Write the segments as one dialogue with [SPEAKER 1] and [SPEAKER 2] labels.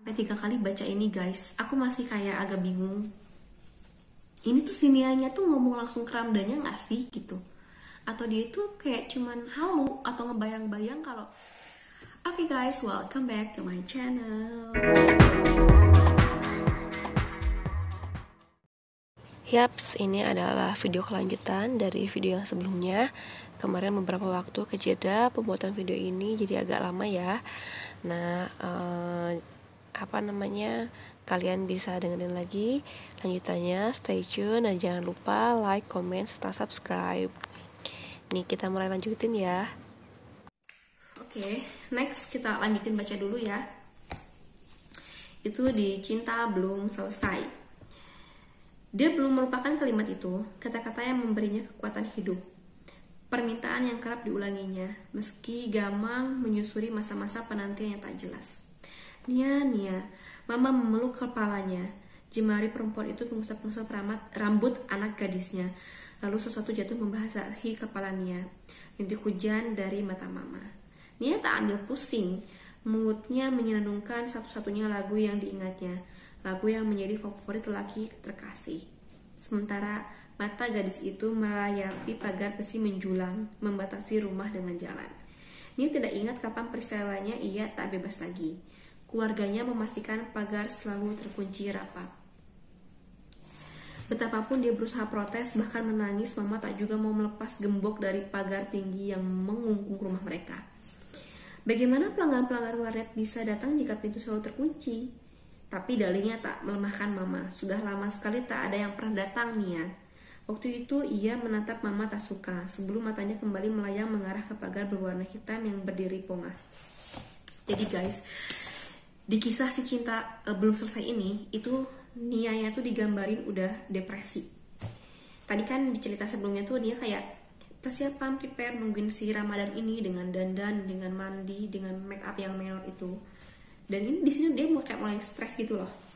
[SPEAKER 1] 3 kali baca ini guys, aku masih kayak agak bingung. Ini tuh si Nianya tuh ngomong langsung ke Ramdannya nggak sih gitu? Atau dia tuh kayak cuman halu atau ngebayang-bayang kalau Oke guys, welcome back to my channel.
[SPEAKER 2] Yaps, ini adalah video kelanjutan dari video yang sebelumnya. Kemarin beberapa waktu kejeda pembuatan video ini, jadi agak lama ya. Nah, kalian bisa dengerin lagi lanjutannya. Stay tune dan jangan lupa like, comment, serta subscribe. Nih, kita mulai lanjutin ya.
[SPEAKER 1] Oke, next kita lanjutin baca dulu ya. Itu di Cinta Belum Selesai. Dia belum melupakan kalimat itu, kata-kata yang memberinya kekuatan hidup. Permintaan yang kerap diulanginya, meski gamang menyusuri masa-masa penantian yang tak jelas. Nia, Mama memeluk kepalanya. Jemari perempuan itu mengusap-ngusap rambut anak gadisnya. Lalu sesuatu jatuh membasahi kepala Nia. Rintik hujan dari mata Mama. Nia tak ambil pusing. Mulutnya menyenandungkan satu-satunya lagu yang diingatnya. Lagu yang menjadi favorit lelaki terkasih. Sementara mata gadis itu merayapi pagar besi menjulang, membatasi rumah dengan jalan. Nia tidak ingat kapan peristiwanya ia tak bebas lagi. Keluarganya memastikan pagar selalu terkunci rapat. Betapapun dia berusaha protes, bahkan menangis, Mama tak juga mau melepas gembok dari pagar tinggi yang mengungkung rumah mereka. Bagaimana pelanggan-pelanggan warnet bisa datang jika pintu selalu terkunci? Tapi dalihnya tak melemahkan Mama. Sudah lama sekali tak ada yang pernah datang, Nia. Waktu itu ia menatap Mama tak suka, sebelum matanya kembali melayang mengarah ke pagar berwarna hitam yang berdiri pongah. Jadi guys, di kisah si cinta belum selesai ini, itu Nianya tuh digambarin udah depresi. Tadi kan di cerita sebelumnya tuh dia kayak persiapan prepare nungguin si Ramadan ini dengan dandan, dengan mandi, dengan make up yang menor itu. Dan ini di sini dia mulai stres gitu loh.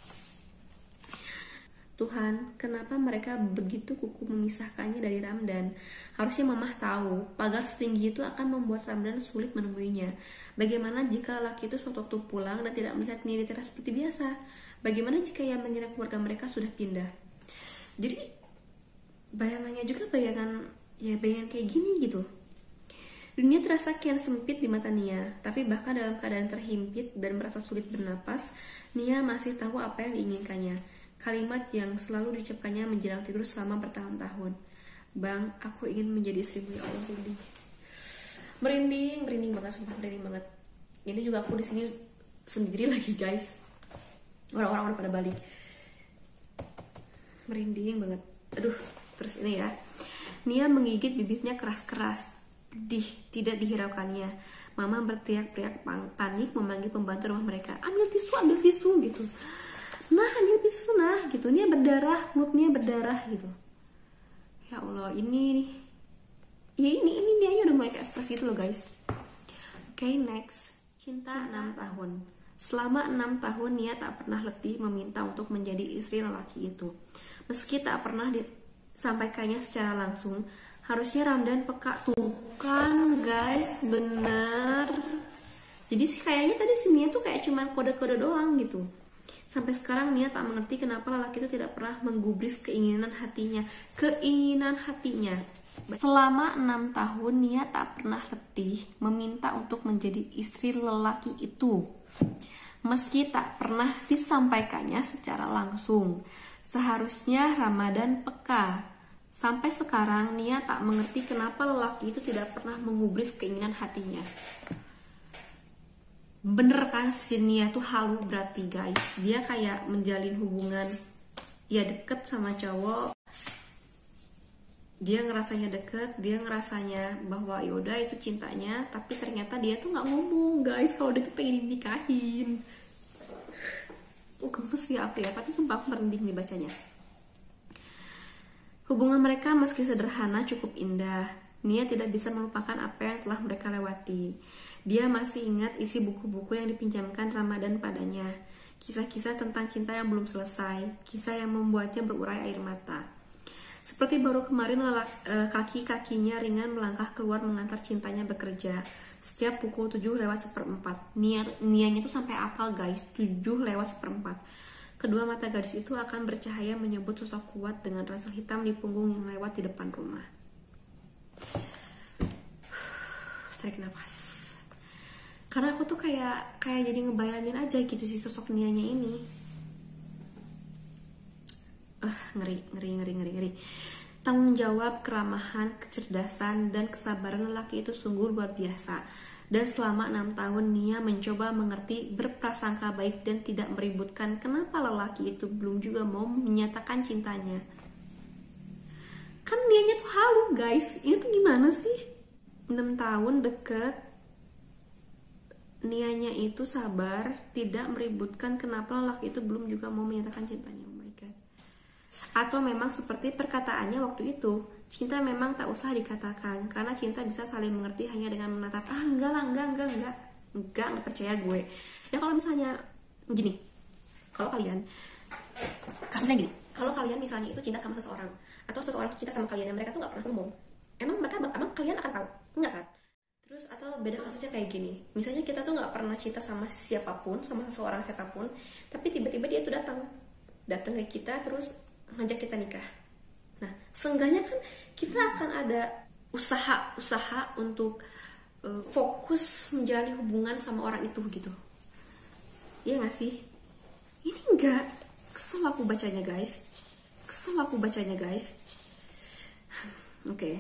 [SPEAKER 1] Tuhan, kenapa mereka begitu kukuh memisahkannya dari Ramdan? Harusnya Mamah tahu, pagar setinggi itu akan membuat Ramdan sulit menemuinya. Bagaimana jika laki itu suatu waktu pulang dan tidak melihat Nia di teras seperti biasa? Bagaimana jika yang mengira keluarga mereka sudah pindah? Jadi bayangannya juga bayangan kayak gini gitu. Dunia terasa kian sempit di mata Nia, tapi bahkan dalam keadaan terhimpit dan merasa sulit bernapas, Nia masih tahu apa yang diinginkannya. Kalimat yang selalu diucapkannya menjelang tidur selama bertahun-tahun. Bang, aku ingin menjadi istrimu, ya Allah. Merinding banget, sumpah merinding banget. Ini juga aku di sini sendiri lagi guys. Orang-orang udah pada balik. Merinding banget. Aduh, terus ini ya. Nia menggigit bibirnya keras-keras. Tidak dihiraukannya. Mama berteriak-teriak panik memanggil pembantu rumah mereka. Ambil tisu gitu. Nah, ambil tisu nah gitu. Nia berdarah, mulutnya berdarah gitu. Ya Allah, ini Nia udah mulai kayak stres gitu loh guys. Oke, next. Cinta 6 tahun. Selama 6 tahun Nia tak pernah letih meminta untuk menjadi istri lelaki itu. Meski tak pernah disampaikannya secara langsung. Harusnya Ramdan peka tuh kan guys, bener. Jadi sih kayaknya tadi si Nia tuh kayak cuman kode-kode doang gitu. Sampai sekarang Nia tak mengerti kenapa lelaki itu tidak pernah menggubris keinginan hatinya. Selama 6 tahun Nia tak pernah letih meminta untuk menjadi istri lelaki itu. Meski tak pernah disampaikannya secara langsung. Seharusnya Ramadan peka. Sampai sekarang Nia tak mengerti kenapa lelaki itu tidak pernah menggubris keinginan hatinya. Bener kan si Nia tuh halu berarti guys. Dia kayak menjalin hubungan ya deket sama cowok. Dia ngerasanya deket, dia ngerasanya bahwa yaudah itu cintanya. Tapi ternyata dia tuh gak ngomong guys kalau dia tuh pengen dinikahin. Gemes ya apa ya, tapi sumpah aku merinding nih bacanya. Hubungan mereka meski sederhana cukup indah. Nia tidak bisa melupakan apa yang telah mereka lewati. Dia masih ingat isi buku-buku yang dipinjamkan Ramadan padanya. Kisah-kisah tentang cinta yang belum selesai. Kisah yang membuatnya berurai air mata. Seperti baru kemarin kaki-kakinya ringan melangkah keluar mengantar cintanya bekerja. setiap pukul 7:04. Nianya tuh sampai apal guys, 7:04. Kedua mata gadis itu akan bercahaya menyebut sosok kuat dengan ransel hitam di punggung yang lewat di depan rumah. Tarik nafas. Karena aku tuh kayak jadi ngebayangin aja gitu si sosok Nianya ini. Ngeri. Tanggung jawab, keramahan, kecerdasan, dan kesabaran lelaki itu sungguh luar biasa. Dan selama 6 tahun Nia mencoba mengerti, berprasangka baik, dan tidak meributkan. Kenapa lelaki itu belum juga mau menyatakan cintanya? Kan Nianya tuh halu guys. Ini tuh gimana sih? 6 tahun deket, Nianya itu sabar, tidak meributkan. Kenapa lelaki itu belum juga mau menyatakan cintanya? Oh my god. Atau memang seperti perkataannya waktu itu, cinta memang tak usah dikatakan, karena cinta bisa saling mengerti hanya dengan menatap. Enggak percaya gue. Ya kalau misalnya gini, kalau kalian, kasusnya gini, kalau kalian misalnya itu cinta sama seseorang, atau seseorang cinta sama kalian dan mereka tuh nggak pernah ngomong, emang kalian akan tahu? Enggak kan? Terus atau beda kasusnya kayak gini, misalnya kita tuh nggak pernah cinta sama siapapun, sama seseorang siapapun, tapi tiba-tiba dia tuh datang ke kita terus ngajak kita nikah. Nah, seenggaknya kan kita akan ada usaha untuk fokus menjalani hubungan sama orang itu gitu. Iya nggak sih? Ini enggak. Kesel aku bacanya guys. Oke.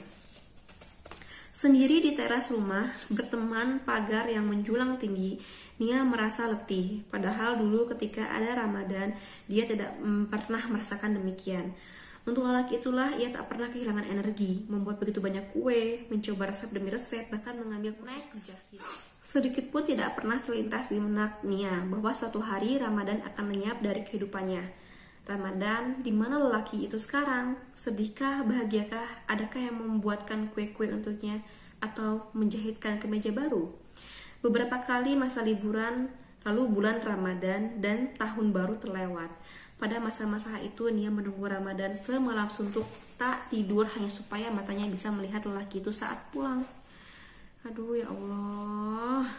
[SPEAKER 1] Sendiri di teras rumah, berteman pagar yang menjulang tinggi, Nia merasa letih. Padahal dulu ketika ada Ramadan, dia tidak pernah merasakan demikian. Untuk lelaki itulah ia tak pernah kehilangan energi, membuat begitu banyak kue, mencoba resep demi resep, bahkan mengambil kursus jahit. Sedikit pun tidak pernah terlintas di benak Nia bahwa suatu hari Ramadan akan lenyap dari kehidupannya. Ramadan, di mana lelaki itu sekarang? Sedihkah, bahagiakah? Adakah yang membuatkan kue-kue untuknya atau menjahitkan kemeja baru? Beberapa kali masa liburan, lalu bulan Ramadan dan tahun baru terlewat. Pada masa-masa itu Nia menunggu Ramadan semalam suntuk, tak tidur hanya supaya matanya bisa melihat lelaki itu saat pulang. Aduh ya Allah.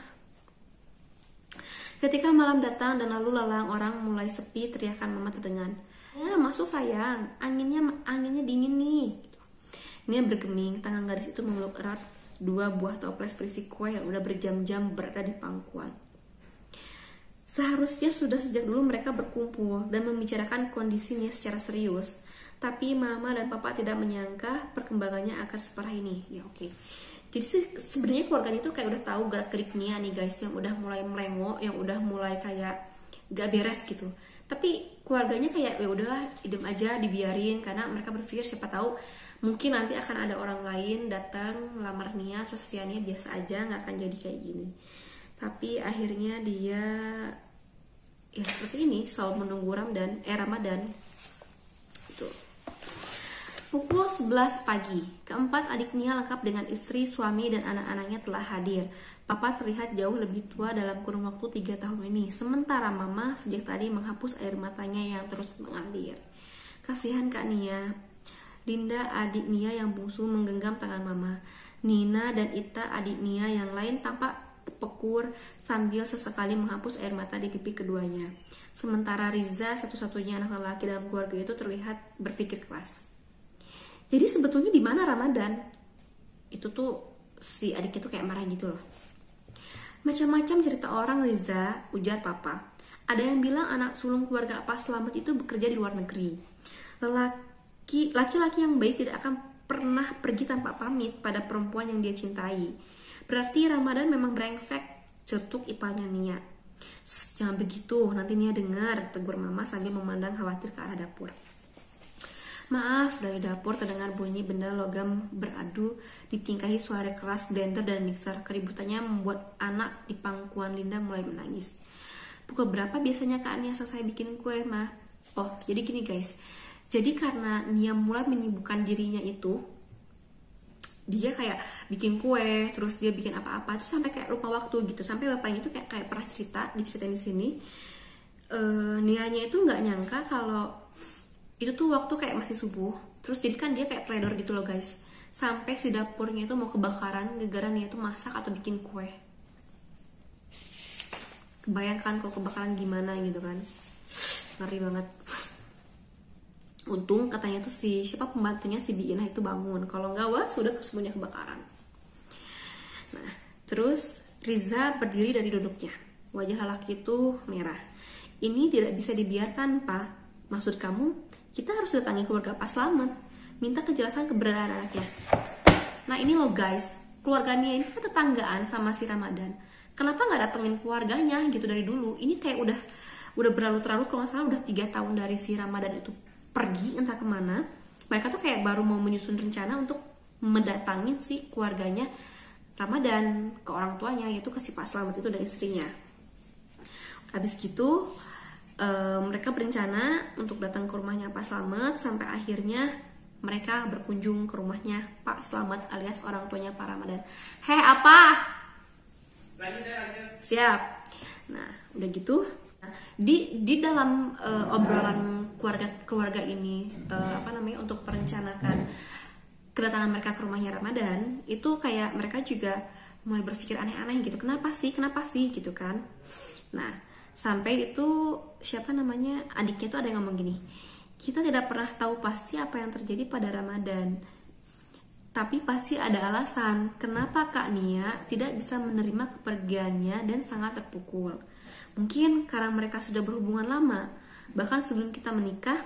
[SPEAKER 1] Ketika malam datang dan lalu lalang orang mulai sepi, teriakan mama terdengar. Ya masuk sayang, anginnya dingin nih. Nia bergeming, tangan gadis itu memeluk erat 2 buah toples berisi kue yang udah berjam-jam berada di pangkuan. Seharusnya sudah sejak dulu mereka berkumpul dan membicarakan kondisinya secara serius. Tapi mama dan papa tidak menyangka perkembangannya akan separah ini. Ya oke. Jadi sebenarnya keluarganya itu kayak udah tahu gerak-gerik Nia nih guys, yang udah mulai melengok, yang udah mulai kayak gak beres gitu. Tapi keluarganya kayak ya udahlah, idem aja, dibiarin, karena mereka berpikir siapa tahu mungkin nanti akan ada orang lain datang melamar Nia, terus si Nia biasa aja, nggak akan jadi kayak gini. Tapi akhirnya dia ya seperti ini, selalu menunggu Ramadan. Tuh. Pukul 11 pagi, keempat adik Nia lengkap dengan istri, suami, dan anak-anaknya telah hadir. Papa terlihat jauh lebih tua dalam kurun waktu 3 tahun ini, sementara mama sejak tadi menghapus air matanya yang terus mengalir. Kasihan Kak Nia. Dinda, adik Nia yang bungsu, menggenggam tangan mama. Nina dan Ita, adik Nia yang lain, tampak terpekur sambil sesekali menghapus air mata di pipi keduanya. Sementara Riza, satu-satunya anak lelaki dalam keluarga itu, terlihat berpikir keras. Jadi sebetulnya di mana Ramadan? Itu tuh si adiknya tuh kayak marah gitu loh. Macam-macam cerita orang Riza, ujar papa. Ada yang bilang anak sulung keluarga Pak Slamet itu bekerja di luar negeri. Laki-laki yang baik tidak akan pernah pergi tanpa pamit pada perempuan yang dia cintai. Berarti Ramadan memang brengsek, cetuk ipanya Nia. Jangan begitu, nanti Nia dengar, tegur mama sambil memandang khawatir ke arah dapur. Maaf, dari dapur terdengar bunyi benda logam beradu, ditingkahi suara keras blender dan mixer. Keributannya membuat anak di pangkuan Linda mulai menangis. Pukul berapa biasanya Kak Nia selesai bikin kue, Ma? Oh, jadi gini guys. Jadi karena Nia mulai menyibukkan dirinya itu, dia kayak bikin kue, terus dia bikin apa-apa, terus sampai kayak lupa waktu gitu. Sampai bapaknya itu kayak pernah diceritain di sini. Nianya itu nggak nyangka kalau itu tuh waktu kayak masih subuh. Terus jadi kan dia kayak teledor gitu loh guys. sampai si dapurnya itu mau kebakaran gara-gara Nia itu masak atau bikin kue. Kebayangkan kalau kebakaran gimana gitu kan, ngeri banget. Untung katanya tuh si siapa pembantunya si Biina itu bangun, kalau enggak wah sudah semuanya kebakaran. Nah terus Riza berdiri dari duduknya, wajah lelaki itu merah. Ini tidak bisa dibiarkan, Pak. Maksud kamu kita harus datangi keluarga Pak Slamet, minta kejelasan keberadaan anaknya. Nah ini loh guys, keluarga Nia ini kan tetanggaan sama si Ramadan. Kenapa nggak datengin keluarganya gitu dari dulu? Ini kayak udah berlalu-terlalu, kalau nggak salah udah 3 tahun dari si Ramadan itu pergi entah kemana. Mereka tuh kayak baru mau menyusun rencana untuk mendatangin si keluarganya Ramadan ke orang tuanya, yaitu ke si Pak Slamet itu dan istrinya. Habis gitu mereka berencana untuk datang ke rumahnya Pak Slamet, sampai akhirnya mereka berkunjung ke rumahnya Pak Slamet alias orang tuanya Pak Ramadan. Hei apa? Lanjut. Siap. Nah udah gitu di dalam obrolan keluarga ini untuk merencanakan kedatangan mereka ke rumahnya Ramadan, itu kayak mereka juga mulai berpikir aneh-aneh gitu. Kenapa sih gitu kan. Nah sampai itu adiknya tuh ada yang ngomong gini, kita tidak pernah tahu pasti apa yang terjadi pada Ramadan, tapi pasti ada alasan kenapa Kak Nia tidak bisa menerima kepergiannya dan sangat terpukul. Mungkin karena mereka sudah berhubungan lama, bahkan sebelum kita menikah.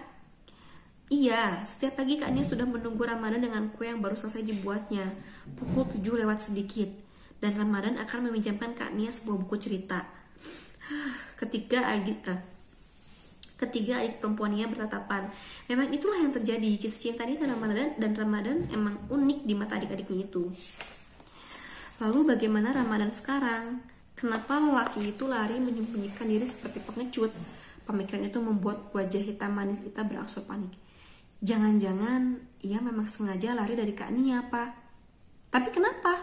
[SPEAKER 1] Iya, setiap pagi Kak Nia sudah menunggu Ramadan dengan kue yang baru selesai dibuatnya, pukul 7 lewat sedikit, dan Ramadan akan meminjamkan Kak Nia sebuah buku cerita. Ketiga adik perempuannya bertatapan. Memang itulah yang terjadi. Kisah cinta Nia dan Ramadan emang unik di mata adik-adiknya itu. Lalu bagaimana Ramadan sekarang? Kenapa lelaki itu lari menyembunyikan diri seperti pengecut? Pemikiran itu membuat wajah hitam manis kita berangsur panik. Jangan-jangan ia memang sengaja lari dari Kak Nia, Pak. Tapi kenapa?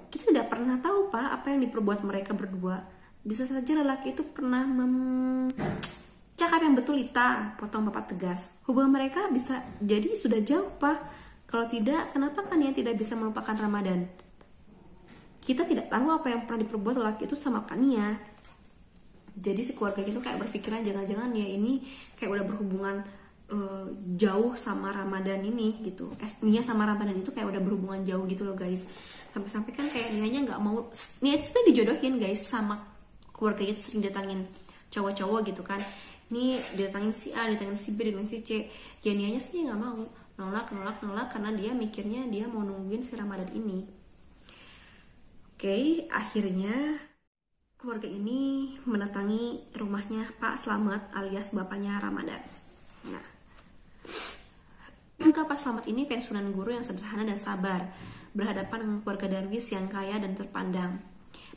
[SPEAKER 1] Kita tidak pernah tahu, Pak, apa yang diperbuat mereka berdua. Bisa saja lelaki itu pernah cakap yang betul, Ita, potong Bapak tegas. Hubungan mereka bisa jadi sudah jauh, Pak. Kalau tidak, kenapa Kak Nia tidak bisa melupakan Ramadan? Kita tidak tahu apa yang pernah diperbuat lelaki itu sama Kak Nia. Jadi si keluarga itu kayak berpikiran jangan-jangan Nia ini kayak udah berhubungan jauh sama Ramadan ini gitu. Nia sama Ramadan itu kayak udah berhubungan jauh gitu loh guys. Sampai-sampai kan kayak Nianya nggak mau, Nia itu sebenarnya dijodohin guys sama keluarga itu, sering datangin cowok-cowok gitu kan. Ini didatangin si A, didatangin si B, didatangin si C. Ya Nianya sih nggak mau, nolak karena dia mikirnya dia mau nungguin si Ramadan ini. Oke, akhirnya keluarga ini mendatangi rumahnya Pak Slamet alias bapaknya Ramadan. Nah, Pak Slamet ini pensiunan guru yang sederhana dan sabar, berhadapan dengan keluarga Darwis yang kaya dan terpandang.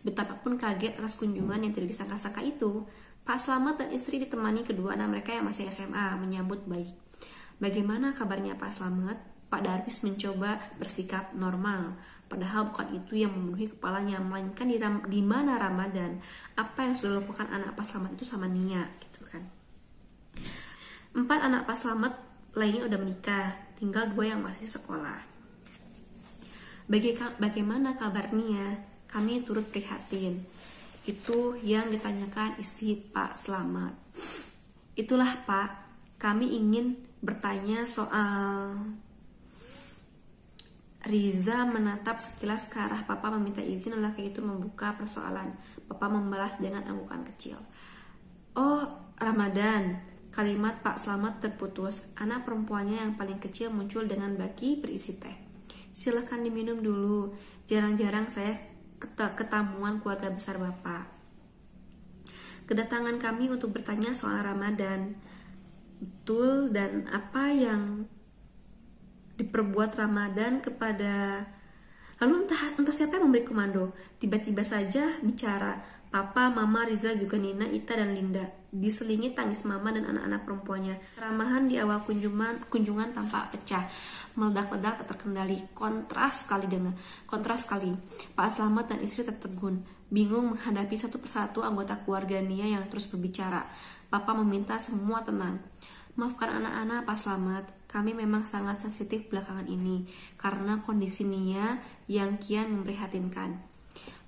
[SPEAKER 1] Betapapun kaget atas kunjungan yang tidak disangka-sangka itu, Pak Slamet dan istri ditemani kedua anak mereka yang masih SMA menyambut baik. Bagaimana kabarnya Pak Slamet? Pak Darwis mencoba bersikap normal, padahal bukan itu yang memenuhi kepalanya, melainkan di mana Ramadan, apa yang sudah dilakukan anak Pak Slamet itu sama Nia, gitu kan. 4 anak Pak Slamet lainnya udah menikah, tinggal 2 yang masih sekolah. Bagaimana kabar Nia? Kami turut prihatin. Itu yang ditanyakan istri Pak Slamet. Itulah Pak, kami ingin bertanya soal... Riza menatap sekilas ke arah Papa meminta izin lelaki itu membuka persoalan. Papa membalas dengan anggukan kecil. Oh, Ramadan. Kalimat Pak Slamet terputus. Anak perempuannya yang paling kecil muncul dengan baki berisi teh. Silakan diminum dulu. Jarang-jarang saya ketamuan keluarga besar Bapak. Kedatangan kami untuk bertanya soal Ramadan. Betul, dan apa yang diperbuat Ramadan kepada... Lalu entah siapa yang memberi komando. Tiba-tiba saja bicara. Papa, Mama, Riza, juga Nina, Ita, dan Linda. Diselingi tangis Mama dan anak-anak perempuannya. Keramahan di awal kunjungan tampak pecah. Meledak-ledak tak terkendali. Kontras sekali. Pak Slamet dan istri tertegun, bingung menghadapi satu persatu anggota keluarga Nia yang terus berbicara. Papa meminta semua tenang. Maafkan anak-anak Pak Slamet, kami memang sangat sensitif belakangan ini karena kondisi Nia yang kian memprihatinkan.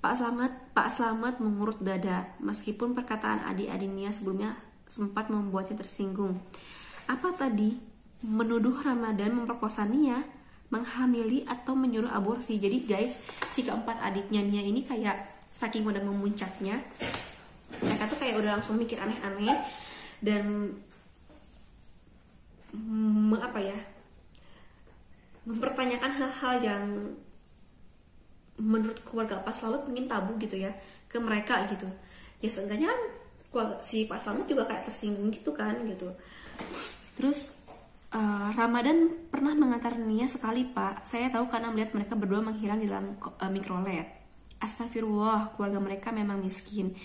[SPEAKER 1] Pak Slamet mengurut dada, meskipun perkataan adik-adik Nia sebelumnya sempat membuatnya tersinggung. Apa tadi? Menuduh Ramadan memperkosa Nia, menghamili atau menyuruh aborsi. Jadi guys, si keempat adiknya Nia ini kayak saking udah memuncaknya, mereka tuh kayak udah langsung mikir aneh-aneh dan mempertanyakan hal-hal yang menurut keluarga Pak Slamet mungkin tabu gitu ya ke mereka gitu. Ya seenggaknya si Pak Slamet juga kayak tersinggung gitu kan gitu. Terus Ramadan pernah mengantar Nia sekali Pak. Saya tahu karena melihat mereka berdua menghilang di dalam mikrolet. Astagfirullah, keluarga mereka memang miskin.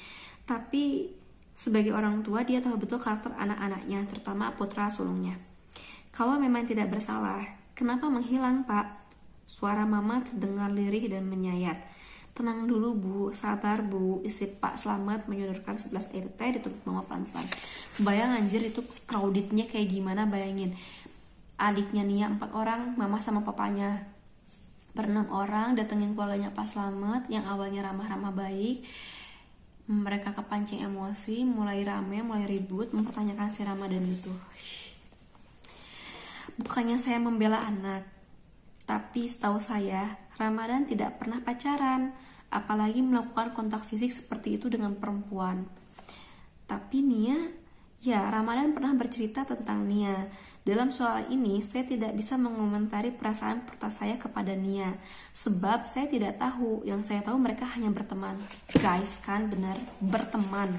[SPEAKER 1] Tapi sebagai orang tua dia tahu betul karakter anak-anaknya, terutama putra sulungnya. Kalau memang tidak bersalah, kenapa menghilang Pak? Suara mama terdengar lirih dan menyayat. Tenang dulu Bu, sabar Bu. Istri Pak Slamet menyodorkan segelas air teh ditutup mama pelan-pelan. Bayang anjir itu crowdednya kayak gimana, bayangin. Adiknya Nia 4 orang, mama sama papanya ber-6 orang, datengin keluarganya Pak Slamet yang awalnya ramah-ramah baik. Mereka kepancing emosi, mulai rame, mulai ribut, mempertanyakan si Ramadan itu. Bukannya saya membela anak, tapi setahu saya Ramadan tidak pernah pacaran, apalagi melakukan kontak fisik seperti itu dengan perempuan. Tapi Nia, ya Ramadan pernah bercerita tentang Nia. Dalam soal ini saya tidak bisa mengomentari perasaan saya kepada Nia, sebab saya tidak tahu. Yang saya tahu mereka hanya berteman. Guys, kan benar, berteman.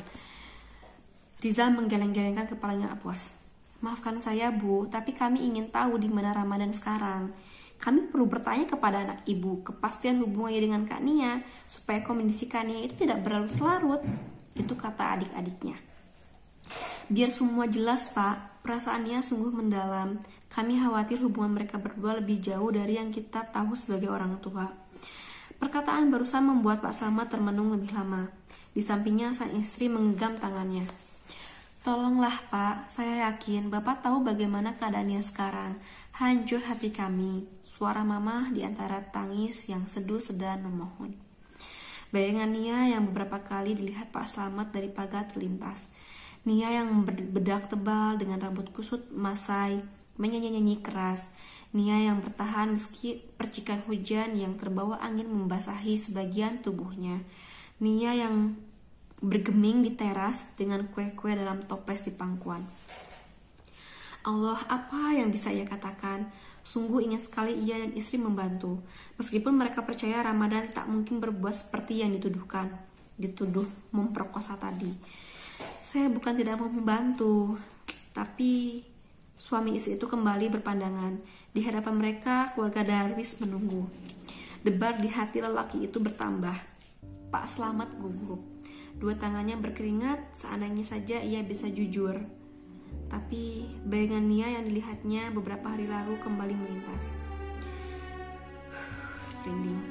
[SPEAKER 1] Rizal menggeleng-gelengkan kepalanya puas. Maafkan saya Bu, tapi kami ingin tahu di mana Ramadan sekarang. Kami perlu bertanya kepada anak ibu kepastian hubungannya dengan Kak Nia supaya kondisi Kak Nia itu tidak berlarut-larut. Itu kata adik-adiknya. Biar semua jelas Pak, perasaan Nia sungguh mendalam. Kami khawatir hubungan mereka berdua lebih jauh dari yang kita tahu sebagai orang tua. Perkataan barusan membuat Pak Slamet termenung lebih lama. Di sampingnya sang istri menggenggam tangannya. Tolonglah Pak, saya yakin Bapak tahu bagaimana keadaannya sekarang. Hancur hati kami. Suara mama di antara tangis yang seduh sedang memohon. Bayangan Nia yang beberapa kali dilihat Pak Slamet dari pagar terlintas. Nia yang berbedak tebal dengan rambut kusut Masai menyanyi-nyanyi keras. Nia yang bertahan meski percikan hujan yang terbawa angin membasahi sebagian tubuhnya. Nia yang bergeming di teras dengan kue-kue dalam toples di pangkuan. Allah, apa yang bisa ia katakan? Sungguh ingin sekali ia dan istri membantu. Meskipun mereka percaya Ramadan tak mungkin berbuat seperti yang dituduh memperkosa tadi. Saya bukan tidak mau membantu, tapi suami istri itu kembali berpandangan. Di hadapan mereka, keluarga Darwis menunggu. Debar di hati lelaki itu bertambah. Pak Slamet gugup. 2 tangannya berkeringat, seandainya saja ia bisa jujur. Tapi bayangan Nia yang dilihatnya beberapa hari lalu kembali melintas. Rinding.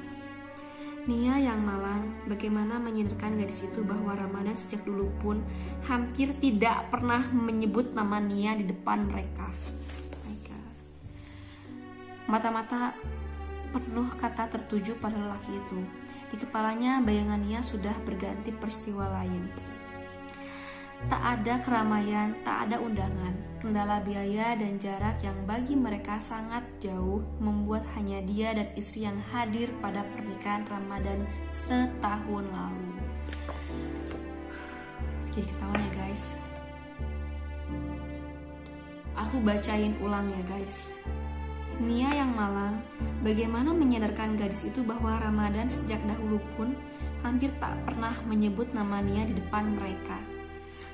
[SPEAKER 1] Nia yang malang, bagaimana menyadarkan gadis itu bahwa Ramadan sejak dulu pun hampir tidak pernah menyebut nama Nia di depan mereka. Mata-mata penuh kata tertuju pada lelaki itu. Di kepalanya bayangan Nia sudah berganti peristiwa lain. Tak ada keramaian, tak ada undangan. Kendala biaya dan jarak yang bagi mereka sangat jauh membuat hanya dia dan istri yang hadir pada pernikahan Ramadan setahun lalu. Jadi ketahuan ya guys. Aku bacain ulang ya guys. Nia yang malang, bagaimana menyadarkan gadis itu bahwa Ramadan sejak dahulu pun hampir tak pernah menyebut nama Nia di depan mereka.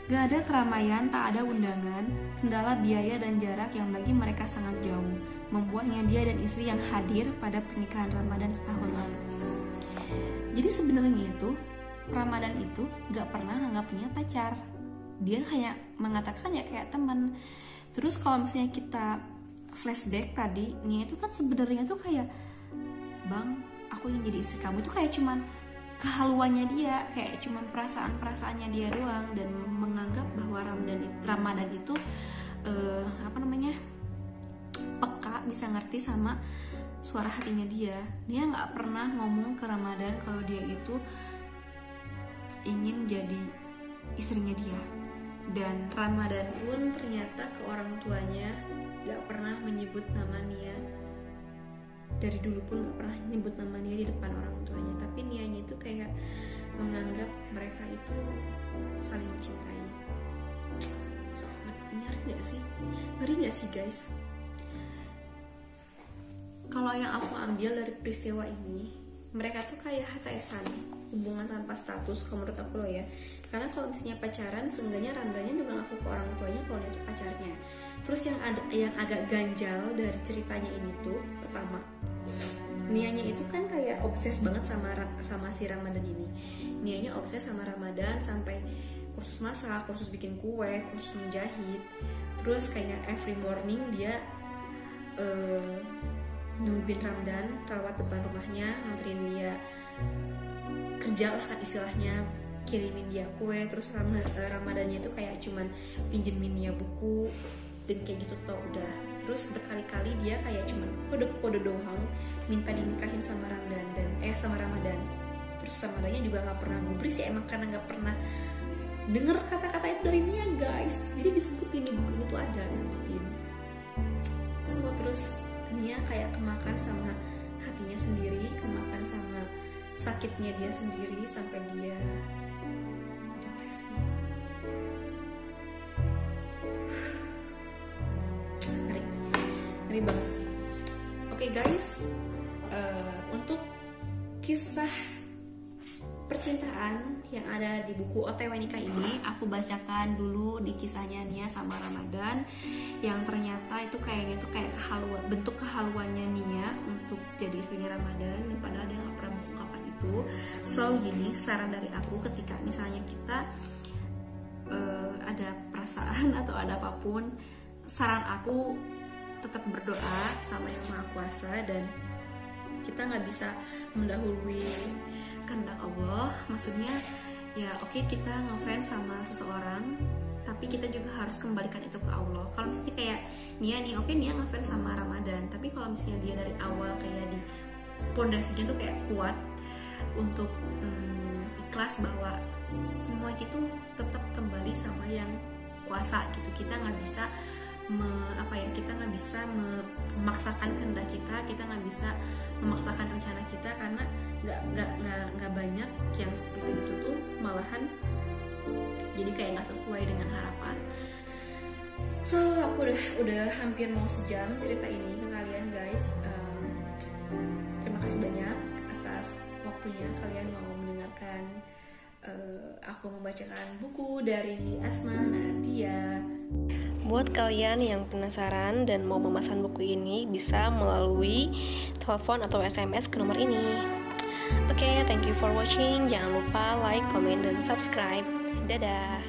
[SPEAKER 1] Gak ada keramaian, tak ada undangan, kendala biaya dan jarak yang bagi mereka sangat jauh, membuatnya dia dan istri yang hadir pada pernikahan Ramadan setahun lalu. Jadi sebenarnya itu, Ramadan itu gak pernah nganggap Nia pacar. Dia kayak mengatakan ya kayak teman. Terus kalau misalnya kita flashback tadi, Nia itu kan sebenarnya tuh kayak, Bang, aku ingin jadi istri kamu, itu kayak cuman kehaluannya dia, kayak cuman perasaan-perasaannya dia doang, dan menganggap bahwa Ramadan itu peka, bisa ngerti sama suara hatinya dia. Dia nggak pernah ngomong ke Ramadan kalau dia itu ingin jadi istrinya dia. Dan Ramadan pun ternyata ke orang tuanya nggak pernah menyebut nama Nia. Dari dulu pun nggak pernah menyebut nama Nia di depan orang tuanya. Tapi Nianya itu kayak menganggap mereka itu saling mencintai. So, ngeri nggak sih guys? Kalau yang aku ambil dari peristiwa ini, mereka tuh kayak HTS-an, hubungan tanpa status kalau menurut aku loh ya. Karena kalau misalnya pacaran, seenggaknya Randanya juga ngaku ke orang tuanya kalau dia itu pacarnya. Terus yang agak ganjal dari ceritanya ini tuh, pertama, Nianya itu kan kayak obses banget sama si Ramadan ini. Nianya obses sama Ramadan sampai kursus masak, kursus bikin kue, kursus menjahit. Terus kayak every morning dia nungguin Ramadan rawat depan rumahnya, nganterin dia kerja lah kan istilahnya, kirimin dia kue. Terus Ramadannya itu kayak cuman pinjemin dia buku dan kayak gitu toh udah. Terus berkali-kali dia kayak cuman kode-kode doang minta dinikahin sama Ramadan. Terus Ramadannya juga nggak pernah gubris ya, emang karena nggak pernah denger kata-kata itu dari Nia guys. Jadi disebutin di buku itu ada disebutin. So terus Nia kayak kemakan sama hatinya sendiri, kemakan sama sakitnya dia sendiri sampai dia depresi. Ngeri banget. Oke guys, untuk kisah percintaan yang ada di buku OTW Nikah ini, aku bacakan dulu di kisahnya Nia sama Ramadan yang ternyata itu kayaknya tuh kayak bentuk kehaluannya Nia untuk jadi istrinya Ramadan, dan padahal dia nggak pernah mengungkapkan itu. So gini, saran dari aku ketika misalnya kita ada perasaan atau ada apapun, saran aku tetap berdoa sama Yang Maha Kuasa, dan kita nggak bisa mendahului kehendak Allah. Maksudnya ya oke, kita ngefans sama seseorang, tapi kita juga harus kembalikan itu ke Allah. Kalau misalnya kayak Nia nih, oke Nia ngefans sama Ramadan, tapi kalau misalnya dia dari awal kayak di pondasinya tuh kayak kuat untuk ikhlas bahwa semua itu tetap kembali sama Yang Kuasa gitu. Kita nggak bisa kita nggak bisa memaksakan kehendak kita nggak bisa memaksakan rencana kita, karena nggak banyak yang seperti itu tuh, malahan jadi kayak nggak sesuai dengan harapan. So aku udah hampir mau sejam cerita ini ke kalian guys. Terima kasih banyak atas waktunya kalian mau mendengarkan aku membacakan buku dari Asma Nadia.
[SPEAKER 2] Buat kalian yang penasaran dan mau memesan buku ini, bisa melalui telepon atau SMS ke nomor ini. Oke, thank you for watching. Jangan lupa like, comment, dan subscribe. Dadah.